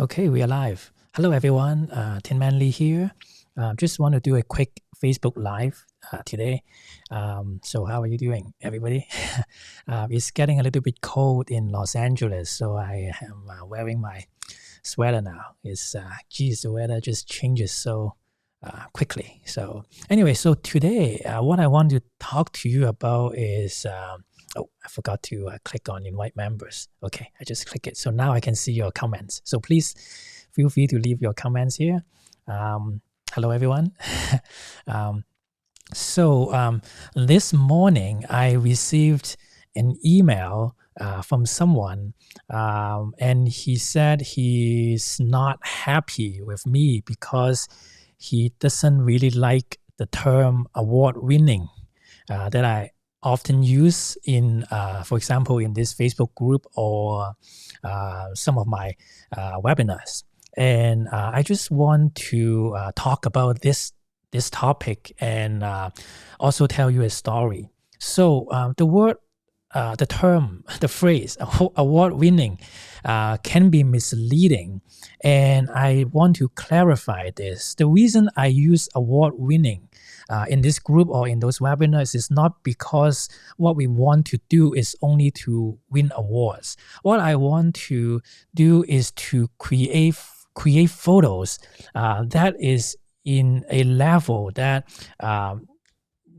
Okay, we are live. Hello, everyone. Tin Man Lee here. Just want to do a quick Facebook Live today. So, how are you doing, everybody? It's getting a little bit cold in Los Angeles, so I am wearing my sweater now. Geez, the weather just changes so quickly. So, anyway, so today, what I want to talk to you about is. Oh, I forgot to click on invite members. Okay, I just click it. So now I can see your comments. So please feel free to leave your comments here. Hello, everyone. This morning I received an email from someone, and he said he's not happy with me because he doesn't really like the term award-winning that I often use in, for example, in this Facebook group or some of my webinars. And I just want to talk about this topic and also tell you a story. So the term, the phrase award-winning can be misleading, and I want to clarify this. The reason I use award-winning in this group or in those webinars is not because what we want to do is only to win awards. What I want to do is to create photos that is in a level that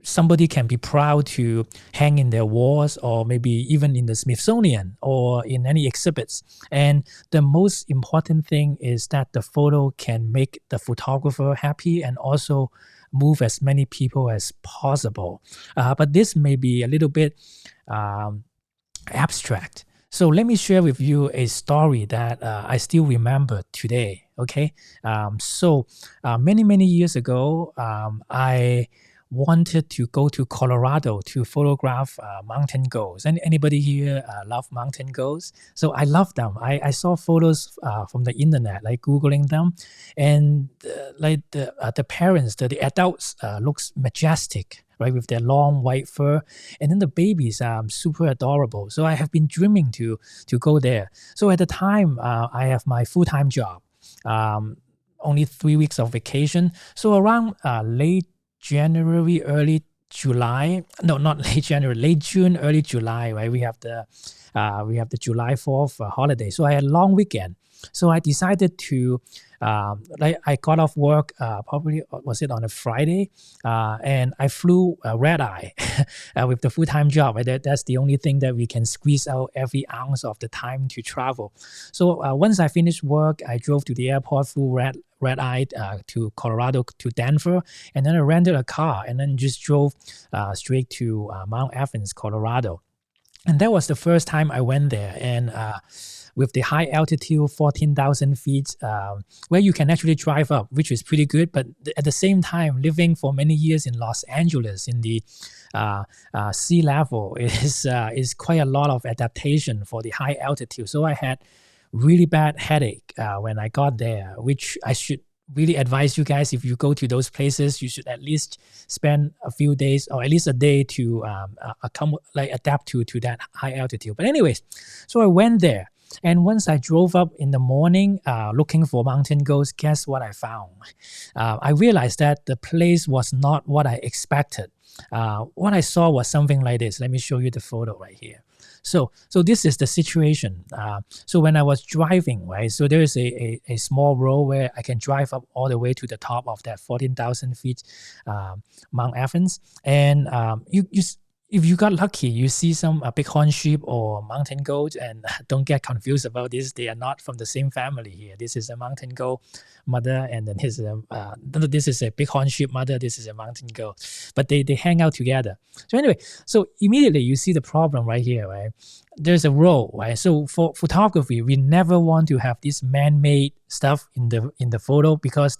somebody can be proud to hang in their walls, or maybe even in the Smithsonian or in any exhibits. And the most important thing is that the photo can make the photographer happy and also move as many people as possible. But this may be a little bit abstract. So let me share with you a story that I still remember today. Okay, many years ago, I wanted to go to Colorado to photograph mountain goats. And anybody here love mountain goats? So I love them. I saw photos from the internet, like Googling them, and the parents, the adults looks majestic, right, with their long white fur, and then the babies are super adorable. So I have been dreaming to go there. So at the time, I have my full-time job, only 3 weeks of vacation. So around late January, early July. No, not late January, late June, early July, right? We have the July 4th holiday. So I had a long weekend. So I decided to, I got off work, probably, was it on a Friday? And I flew red eye with the full-time job. Right? That's the only thing that we can squeeze out every ounce of the time to travel. So once I finished work, I drove to the airport, flew red-eyed to Colorado, to Denver, and then I rented a car and then just drove straight to Mount Evans, Colorado. And that was the first time I went there. And with the high altitude, 14,000 feet, where you can actually drive up, which is pretty good. But at the same time, living for many years in Los Angeles in the sea level is quite a lot of adaptation for the high altitude. So I had really bad headache when I got there, which I should really advise you guys, if you go to those places, you should at least spend a few days or at least a day to adapt to that high altitude. But anyways, so I went there. And once I drove up in the morning looking for mountain goats, guess what I found? I realized that the place was not what I expected. What I saw was something like this. Let me show you the photo right here. So this is the situation. So when I was driving, right, so there is a small road where I can drive up all the way to the top of that 14,000 feet Mount Evans. And if you got lucky, you see some bighorn sheep or mountain goats, and don't get confused about this. They are not from the same family here. This is a mountain goat mother, and then this is a bighorn sheep mother. This is a mountain goat, but they hang out together. So anyway, so immediately you see the problem right here, right? There's a road, right? So for photography, we never want to have this man-made stuff in the photo, because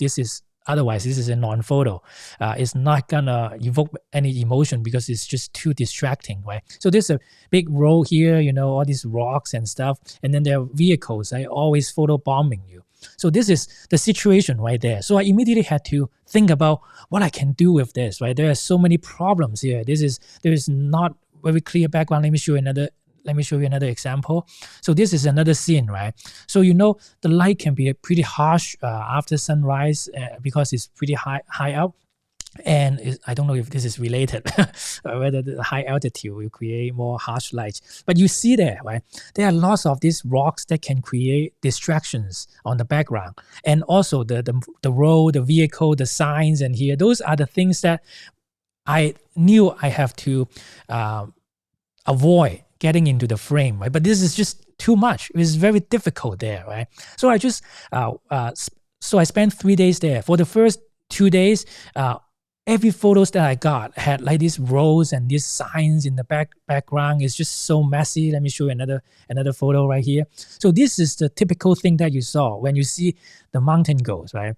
otherwise, this is a non-photo. It's not gonna evoke any emotion because it's just too distracting, right? So there's a big road here, all these rocks and stuff, and then there are vehicles, always photo bombing you. So this is the situation right there. So I immediately had to think about what I can do with this, right? There are so many problems here. There is not very clear background. Let me show you let me show you another example. So this is another scene, right? So the light can be pretty harsh after sunrise because it's pretty high up. And I don't know if this is related, whether the high altitude will create more harsh light. But you see there, right? There are lots of these rocks that can create distractions on the background. And also the road, the vehicle, the signs, and here, those are the things that I knew I have to avoid getting into the frame, right? But this is just too much. It was very difficult there, right? So I just, so I spent 3 days there. For the first 2 days, every photos that I got had like these roads and these signs in the background. It's just so messy. Let me show you another photo right here. So this is the typical thing that you saw when you see the mountain goats, right?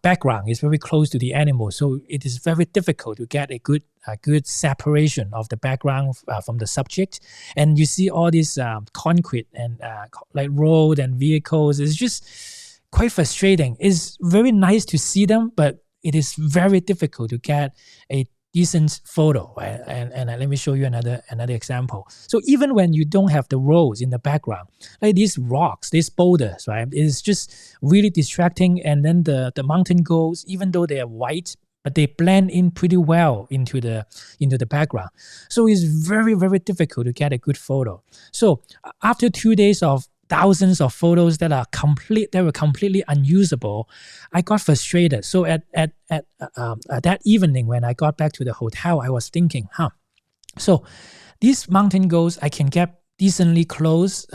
Background is very close to the animal, so it is very difficult to get a good separation of the background from the subject. And you see all these concrete and like road and vehicles. It's just quite frustrating. It's very nice to see them, but it is very difficult to get a decent photo, right? And let me show you another example. So even when you don't have the roads in the background, like these rocks, these boulders, right? It's just really distracting. And then the mountain goats, even though they are white, but they blend in pretty well into the background. So it's very, very difficult to get a good photo. So after 2 days of thousands of photos that were completely unusable, I got frustrated. So at that evening when I got back to the hotel, I was thinking, so these mountain goats, I can get decently close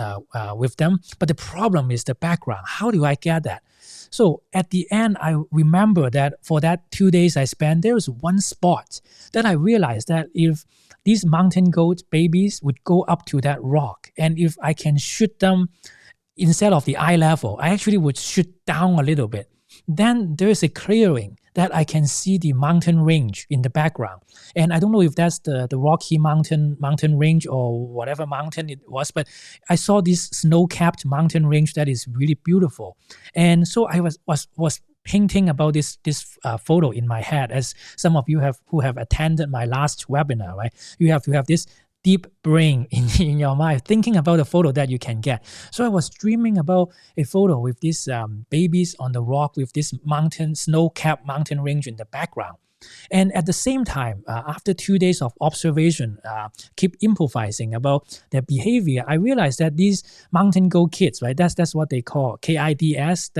with them, but the problem is the background. How do I get that? So at the end, I remember that for that 2 days I spent, there was one spot that I realized that if these mountain goat babies would go up to that rock, and if I can shoot them instead of the eye level, I actually would shoot down a little bit. Then there is a clearing that I can see the mountain range in the background. And I don't know if that's the Rocky Mountain range or whatever mountain it was, but I saw this snow-capped mountain range that is really beautiful. And so I was painting about this photo in my head, as some of you who have attended my last webinar, right? You have to have this deep brain in your mind, thinking about a photo that you can get. So I was dreaming about a photo with these babies on the rock with this snow-capped mountain range in the background. And at the same time, after 2 days of observation, keep improvising about their behavior, I realized that these mountain goat kids, right? That's what they call KIDS.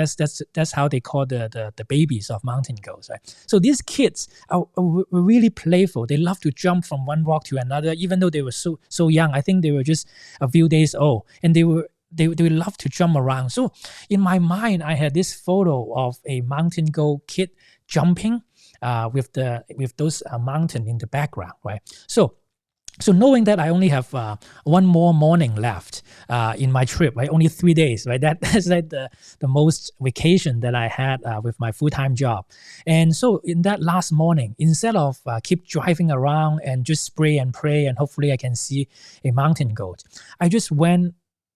That's how they call the babies of mountain goats, right? So these kids are really playful. They love to jump from one rock to another, even though they were so young. I think they were just a few days old, and they love to jump around. So in my mind, I had this photo of a mountain goat kid jumping with those mountain in the background, right? So knowing that I only have one more morning left in my trip, right? Only 3 days, right? That's like the most vacation that I had with my full-time job. And so in that last morning, instead of keep driving around and just spray and pray and hopefully I can see a mountain goat, I just went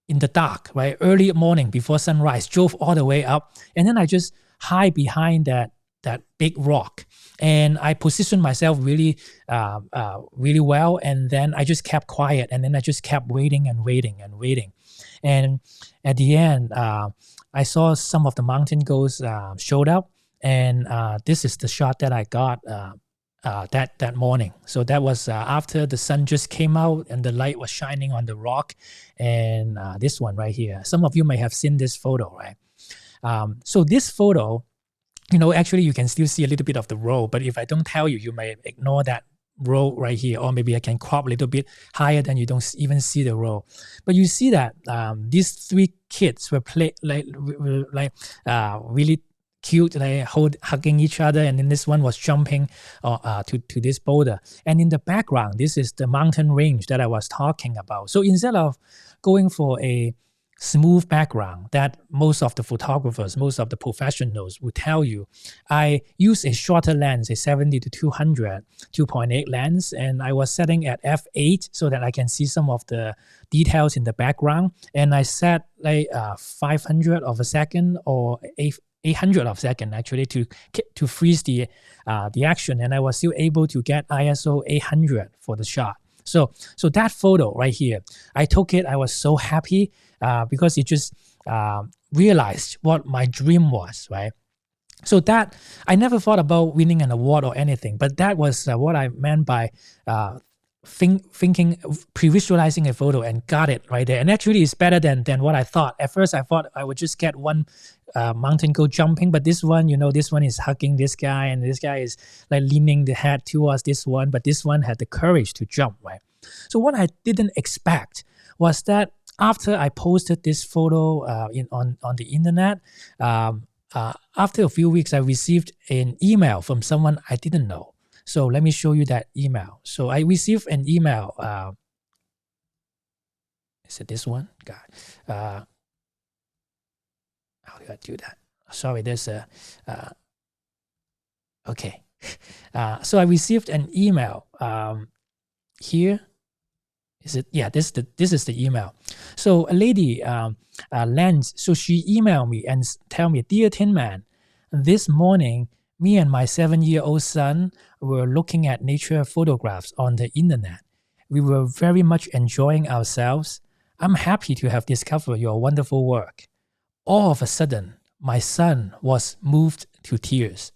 in the dark, right? Early morning before sunrise, drove all the way up, and then I just hide behind that big rock, and I positioned myself really well, and then I just kept quiet, and then I just kept waiting and waiting and waiting, and at the end, I saw some of the mountain goats showed up, and this is the shot that I got that morning. So that was after the sun just came out and the light was shining on the rock, and this one right here. Some of you may have seen this photo, right? So this photo, actually you can still see a little bit of the road, but if I don't tell you, you may ignore that road right here, or maybe I can crop a little bit higher than you don't even see the road. But you see that these 3 kids were really cute, like hugging each other, and then this one was jumping to this boulder. And in the background, this is the mountain range that I was talking about. So instead of going for a smooth background that most of the photographers, most of the professionals would tell you, I use a shorter lens, a 70 to 200 2.8 lens, and I was setting at f8 so that I can see some of the details in the background, and I set like 500 of a second or 800 of a second actually to freeze the action, and I was still able to get ISO 800 for the shot. So that photo right here, I took it. I was so happy because it just realized what my dream was, right? So that I never thought about winning an award or anything, but that was what I meant by thinking, pre-visualizing a photo and got it right there. And actually, it's better than what I thought. At first, I thought I would just get one mountain goat jumping, but this one, this one is hugging this guy, and this guy is like leaning the head towards this one, but this one had the courage to jump, right? So what I didn't expect was that after I posted this photo on the internet, after a few weeks, I received an email from someone I didn't know. So let me show you that email. So I received an email. Is it this one? God. How do I do that? Sorry, there's a... okay. So I received an email here. Is it? Yeah, this is the email. So a lady, Lance, so she emailed me and tell me, "Dear Tin Man, this morning, me and my 7-year-old son were looking at nature photographs on the internet. We were very much enjoying ourselves. I'm happy to have discovered your wonderful work. All of a sudden, my son was moved to tears.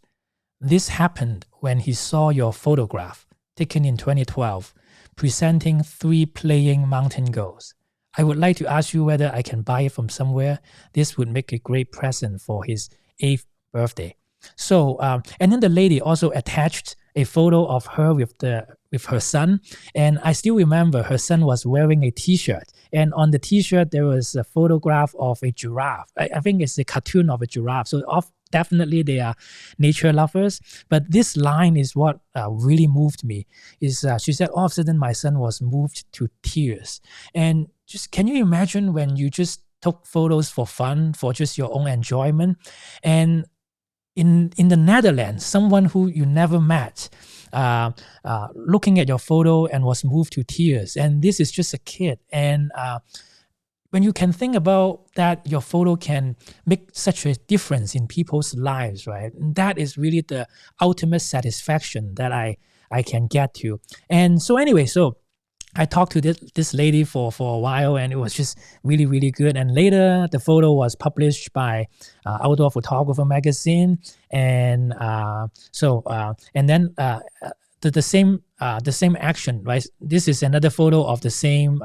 This happened when he saw your photograph, taken in 2012, presenting 3 playing mountain goats. I would like to ask you whether I can buy it from somewhere. This would make a great present for his 8th birthday." So, and then the lady also attached a photo of her with her son, and I still remember her son was wearing a T-shirt, and on the T-shirt there was a photograph of a giraffe. I think it's a cartoon of a giraffe. So definitely they are nature lovers. But this line is what really moved me. Is she said, all of a sudden my son was moved to tears, and just can you imagine when you just took photos for fun, for just your own enjoyment, and in the Netherlands, someone who you never met, looking at your photo and was moved to tears. And this is just a kid. And when you can think about that, your photo can make such a difference in people's lives, right? And that is really the ultimate satisfaction that I can get to. And so anyway, so I talked to this lady for a while, and it was just really, really good. And later, the photo was published by Outdoor Photographer magazine, and and then the same action, right? This is another photo of the same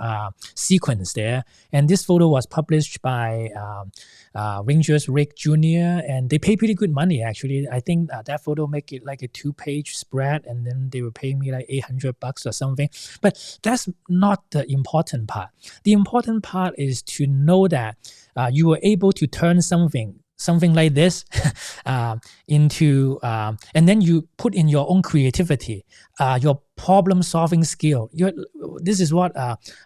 sequence there, and this photo was published by Rangers Rick Jr. and they pay pretty good money actually. I think that photo make it like a 2-page spread, and then they were paying me like $800 or something. But that's not the important part. The important part is to know that you were able to turn something like this into, and then you put in your own creativity, your problem-solving skill. This is what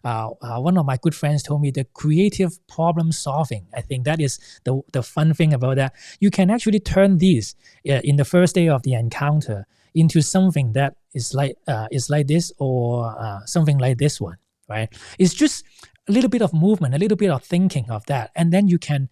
one of my good friends told me, the creative problem-solving. I think that is the fun thing about that. You can actually turn these in the first day of the encounter into something that is like this, or something like this one, right? It's just a little bit of movement, a little bit of thinking of that, and then you can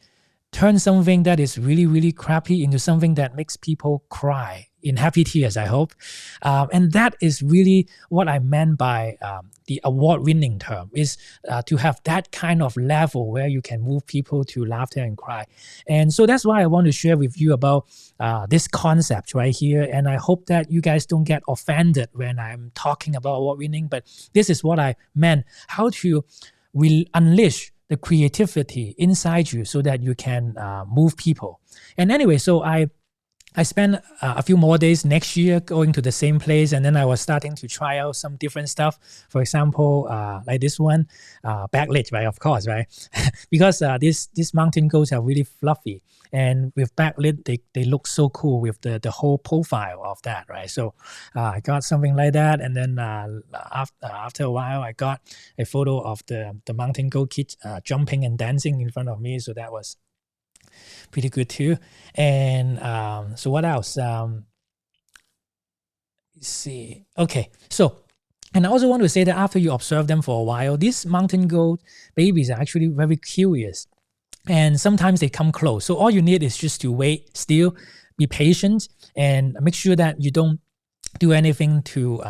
turn something that is really, really crappy into something that makes people cry in happy tears, I hope. And that is really what I meant by the award-winning term, is to have that kind of level where you can move people to laughter and cry. And so that's why I want to share with you about this concept right here. And I hope that you guys don't get offended when I'm talking about award-winning, but this is what I meant, how to unleash the creativity inside you so that you can move people. And anyway, so I spent a few more days next year going to the same place, and then I was starting to try out some different stuff. For example, like this one, backlit, right? Of course, right? Because these mountain goats are really fluffy, and with backlit, they look so cool with the whole profile of that, right? So I got something like that, and then after a while, I got a photo of the mountain goat kid jumping and dancing in front of me. So that was pretty good too. And so what else? Let's see. Okay, so, and I also want to say that after you observe them for a while, these mountain goat babies are actually very curious, and sometimes they come close. So all you need is just to wait still, be patient, and make sure that you don't do anything to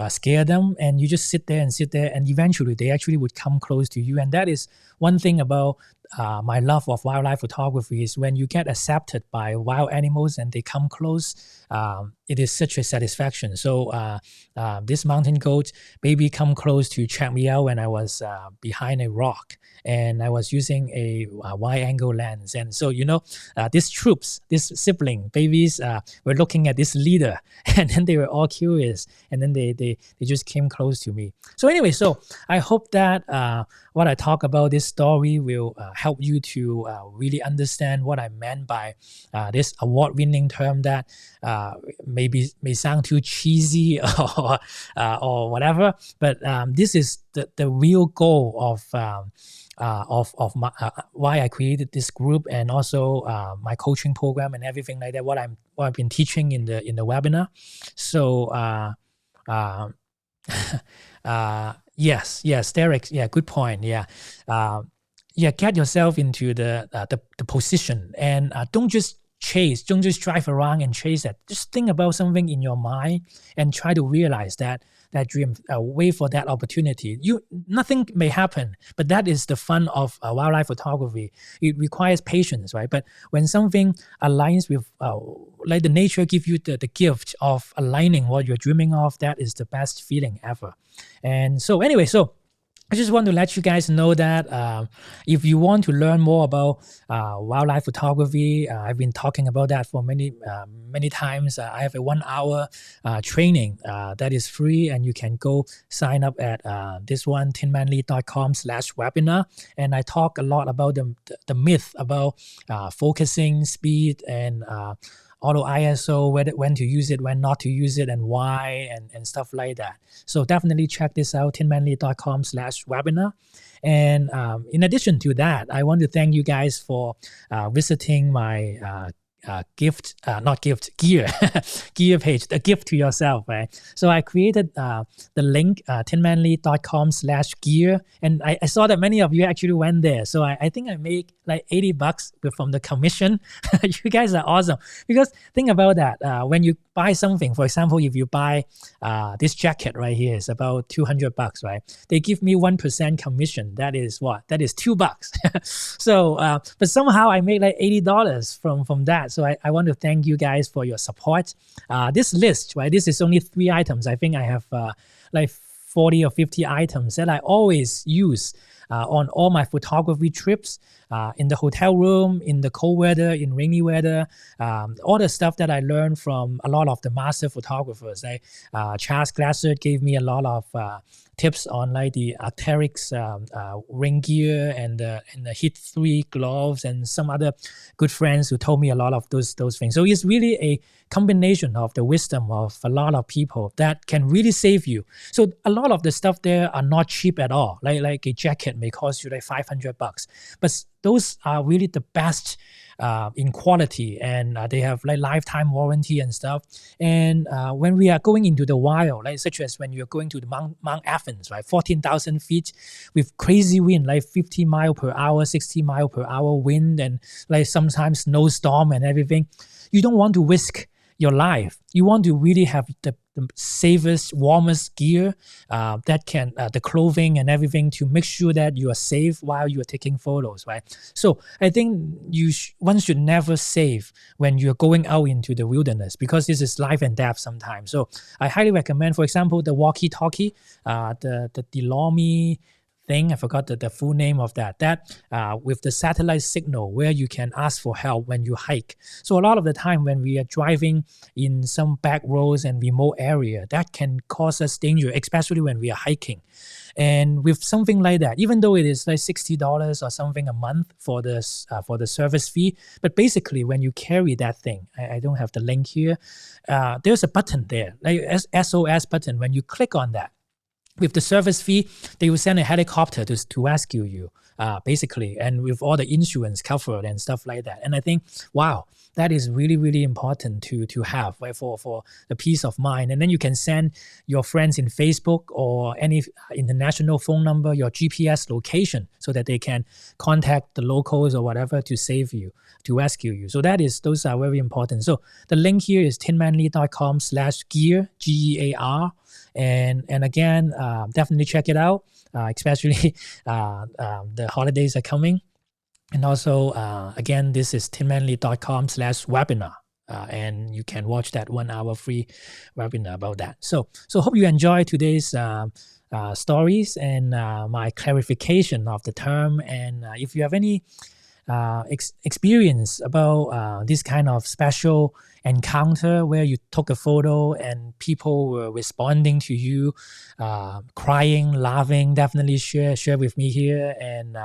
scare them, and you just sit there, and eventually they actually would come close to you. And that is one thing about my love of wildlife photography, is when you get accepted by wild animals and they come close, it is such a satisfaction. So this mountain goat baby come close to check me out when I was behind a rock, and I was using a wide angle lens. And so, these troops, these sibling babies were looking at this leader, and then they were all curious, and then they just came close to me. So anyway, so I hope that what I talk about this story will help you to really understand what I meant by this award-winning term that may sound too cheesy or whatever, but this is the real goal of my, why I created this group, and also my coaching program and everything like that. What I've been teaching in the webinar. So yes, Derek. Yeah, good point. Yeah. Get yourself into the position, and don't just drive around and chase it. Just think about something in your mind and try to realize that dream. Wait for that opportunity. Nothing may happen, but that is the fun of wildlife photography. It requires patience, right? But when something aligns with, like the nature give you the gift of aligning what you're dreaming of, that is the best feeling ever. And so anyway, I just want to let you guys know that if you want to learn more about wildlife photography, I've been talking about that for many times. I have a 1-hour training that is free, and you can go sign up at this one, tinmanley.com/webinar. And I talk a lot about the myth about focusing, speed, and auto ISO, when to use it, when not to use it, and why, and stuff like that. So definitely check this out, tinmanley.com/webinar. And in addition to that, I want to thank you guys for visiting my gear page, the gift to yourself, right? So I created the link, tinmanley.com/gear, and I saw that many of you actually went there. So I think I made like $80 from the commission. You guys are awesome, because think about that. When you buy something, for example, if you buy this jacket right here, it's about $200, right? They give me 1% commission. That is what? That is $2. So, but somehow I made like $80 from that. So I want to thank you guys for your support. This list, right? This is only 3 items. I think I have like 40 or 50 items that I always use on all my photography trips, in the hotel room, in the cold weather, in rainy weather, all the stuff that I learned from a lot of the master photographers. Like Charles Glasser gave me a lot of tips on like the Arc'teryx ring gear and the Hit 3 gloves, and some other good friends who told me a lot of those things. So it's really a combination of the wisdom of a lot of people that can really save you. So a lot of the stuff there are not cheap at all. Like a jacket may cost you like $500, but those are really the best in quality, and they have like lifetime warranty and stuff. And when we are going into the wild, like such as when you're going to the Mount Athens, right, 14,000 feet with crazy wind, like 50 mile per hour, 60 mile per hour wind, and like sometimes snowstorm and everything, you don't want to risk your life. You want to really have the safest, warmest gear that can, the clothing and everything, to make sure that you are safe while you are taking photos, right? So I think one should never save when you're going out into the wilderness, because this is life and death sometimes. So I highly recommend, for example, the walkie-talkie, the Delorme thing. I forgot the full name of that with the satellite signal where you can ask for help when you hike. So a lot of the time when we are driving in some back roads and remote area, that can cause us danger, especially when we are hiking. And with something like that, even though it is like $60 or something a month for the service fee, but basically when you carry that thing, I don't have the link here, there's a button there, like SOS button. When you click on that, with the service fee, they will send a helicopter to rescue you. basically, and with all the insurance covered and stuff like that. And I think, wow, that is really, really important to have, right, for the peace of mind. And then you can send your friends in Facebook or any international phone number your GPS location so that they can contact the locals or whatever to save you, to rescue you. So those are very important. So the link here is tinmanly.com/gear, GEAR. And again, definitely check it out, especially the holidays are coming. And also, again, this is tinmanly.com/webinar. And you can watch that 1 hour free webinar about that. So hope you enjoy today's stories and my clarification of the term. And if you have any experience about this kind of special encounter where you took a photo and people were responding to you, crying, laughing, definitely share with me here. And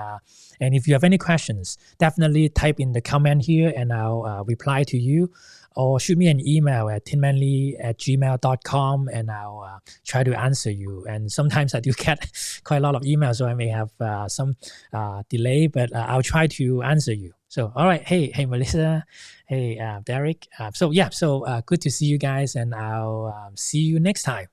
if you have any questions, definitely type in the comment here and I'll reply to you, or shoot me an email at tinmanly@gmail.com and I'll try to answer you. And sometimes I do get quite a lot of emails, so I may have some delay, but I'll try to answer you. So, all right. Hey, Melissa. Hey, Derek. So good to see you guys, and I'll see you next time.